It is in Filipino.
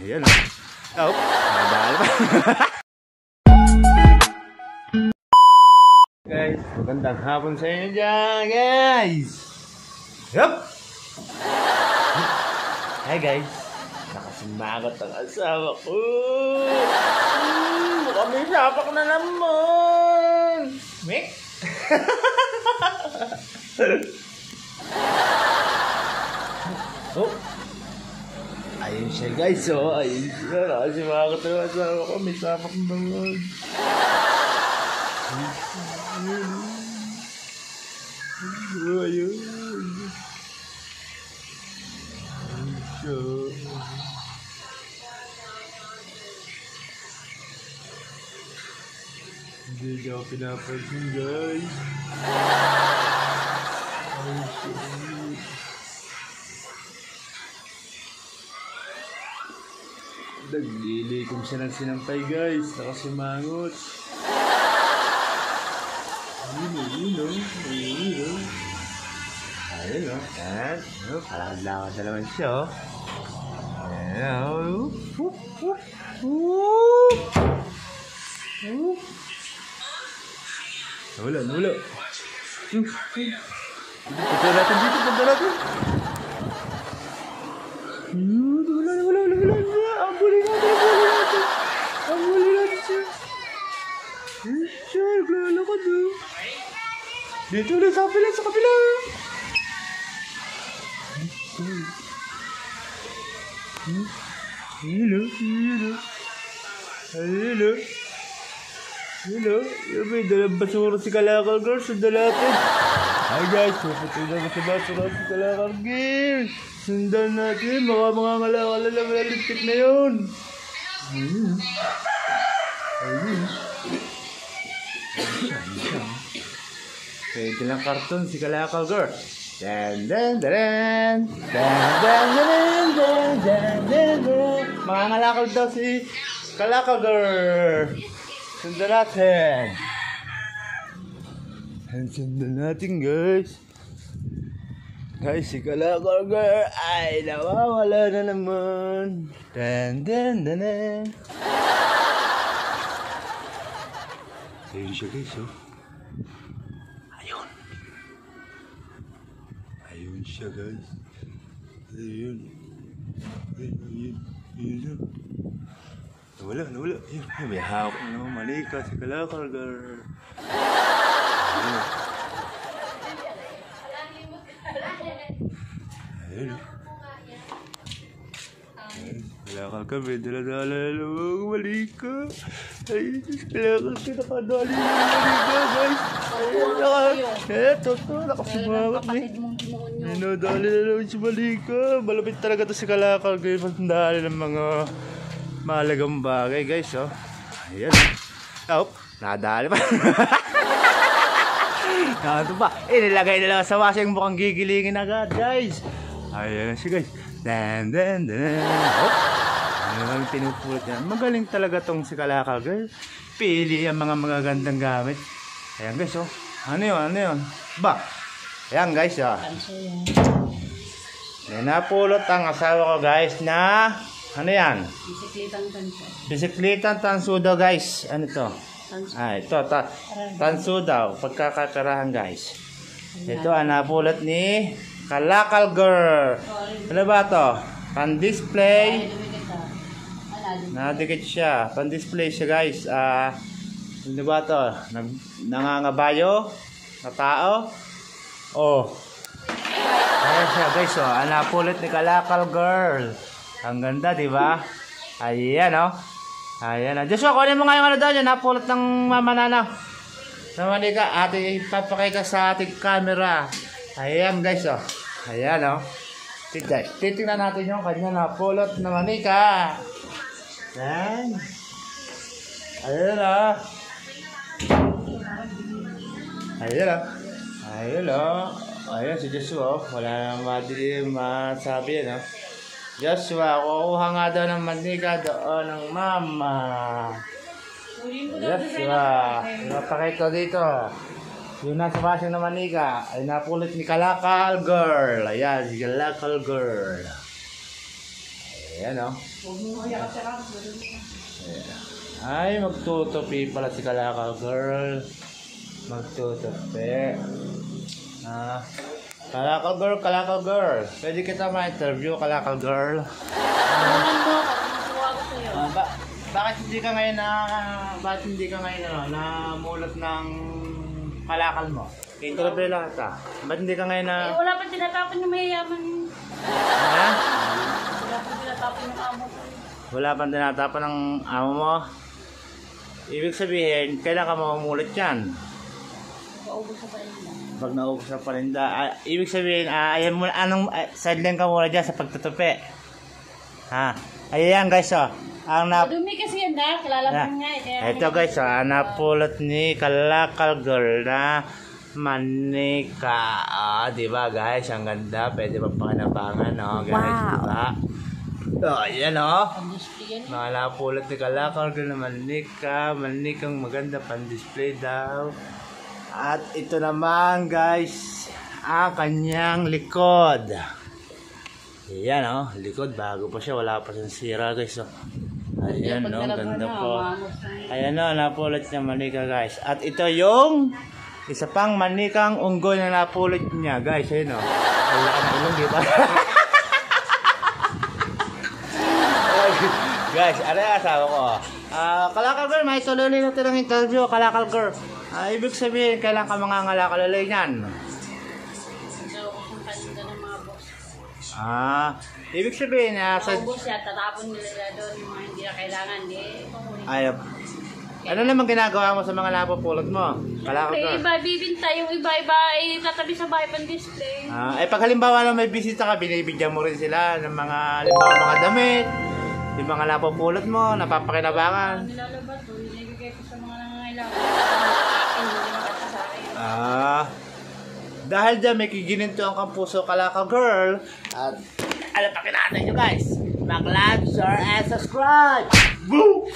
Ayan o. Oh, nadali pa. Guys, magandang hapon sa inyo dyan, guys. Yup. Hi guys. Nakasimagot ang asawa ko. Kami sapak na naman. Mick? Oh. Ayun siya guys, oh. Ayun siya. Nakasimagot ang asawa ko. May sapak na naman. Ayun. Hindi niya ako pinapansin, guys. Naglilikom siya ng sinampay, guys. Nakasimangot. Ayun o. Ayan. Palakad-lakad na naman siya, oh. Ayan o. Nawala. Punta natin dito. Wala. Ambulin natin siya. Siya, naglalakad o. Dito ulit sa kabila. Hello. May dalang basura si Kalakal Girl. Sundan natin. Hi guys, pupunta na sa basura si Kalakal Girl. Sundan natin. Mga ngalakal na lang malalipit na yun. Ayun. Pwede lang karton si Kalakal Girl. Dan. Mga ngalakal daw si Kalakal Girl. Sundan natin guys. Guys, si Kalakal Girl ay nawawala na naman. Dan. Ayun siya guys, oh. Ayun siya guys. Ayun. Nawala. Ayun, may hawak na naman manika si Kalakal Girl. Ayun. Kalakal Girl, may dala-dala na naman malika. Ayun, Kalakal Girl, nakadali na malika guys. Eto, nakasimangot eh. Dali na naman si malika. Malapit talaga to si Kalakal Girl. Dali ng mga mahalagang bagay guys, oh. Ayan. Oh, nadali pa. Ito pa. Nilagay na lang sa washing, mukhang gigilingin agad guys. Ayan siya guys. Dan. Oh. Ano pinupulot yan. Magaling talaga tong si Kalakal Girl. Pili ang mga magagandang gamit. Ayan guys, oh. Ano yun? Ba? Ayan guys, oh. Napulot ang asawa ko guys na ano yan? Bisiklitang tanso daw guys. Ano to? Ito tanso daw. Pagkakatarahan guys. Ito ang napulot ni Kalakal Girl. Ano ba to? Pan-display. Nadikit siya. Pan-display siya guys. Ano ba to? Nangangabayo? Na tao? Oh. Ayan siya guys, oh. Ang napulot ni Kalakal Girl. Ang ganda, di ba? Ayan, oh. Ayan, oh. Joshua, kunin mo nga yung ano daw yan. Napulot ng mama Nana. Naman ka, ate, ipapakita sa ating camera. Ayan, guys, oh. Ayan, oh. Titingnan natin yung kanya napulot na manika. Ayan. Ayan, oh. Ayan, oh. Ayan, si Joshua, oh. Wala nang masabi yan, oh. Joshua, kukuha nga daw ng manika doon ng mama. Joshua, napakita dito. Yung nasa basyo na manika ay napulot ni Kalakal Girl. Ayan, si Kalakal Girl. Ayan, oh. Huwag mo kaya kasi ako. Ay, magtutupi pala si Kalakal Girl. Magtutupi. Kalakal Girl. Pwede kita ma-interview, Kalakal Girl. Bakit hindi ka ngayon namulot ng kalakal mo? Interview lang kita. Ba't hindi ka ngayon na... wala pa tinatapon yung mayayaman. Ha? Wala pa tinatapon yung amo ko. Wala pang tinatapon ng amo mo? Ibig sabihin, kailan ka mamumulot yan? Paubos sa paninda. Pag naubos sa paninda, ibig sabihin, ayan mo, sideline ka muna dyan sa pagtutupi. Ha? Ayan guys, oh. Dumi kasi yan na, kalalaban nga eh. Ito guys, napulot ni Kalakal Girl na manika. Diba guys, ang ganda. Pwede magpakinabangan, guys. Wow. Diba? Ayan, mga napulot ni Kalakal Girl na manika. Manikang maganda, pan-display daw. At ito naman guys, ang kanyang likod. Ayan, likod. Bago pa siya, wala pa siyang sira guys. Ayan, ganda po. Ayan, napulot niya manika guys. At ito yung isa pang manikang unggoy na napulot niya guys. Ayan, wala ka na ilong, diba? Guys, ano yung asawa ko? Kalakal Girl, may tuloy natin ang interview. Kalakal Girl, ibig sabihin, kailan ka mga ngalakalaloy niyan? Ibig sabihin sa... Ubus yan, tatapon nila doon yung mga hindi na kailangan. Ayop. Ano naman ginagawa mo sa mga napupulot mo? Kalakal Girl. Iba, bibinta. Yung iba-iba ay tatabi sa bahay pan-display. Pag halimbawa na may bisita ka, binibigyan mo rin sila ng mga, halimbawa, mga damit, yung mga napupulot mo, napapakinabangan. Nilalabas ko, binibigay ko sa mga nangangailangan. Hindi naman sa akin. Dahil dyan may kigininto ang Kampuso Kalakal Girl. At alam pa kinatay nyo guys, mag-like, share, and subscribe! Boo!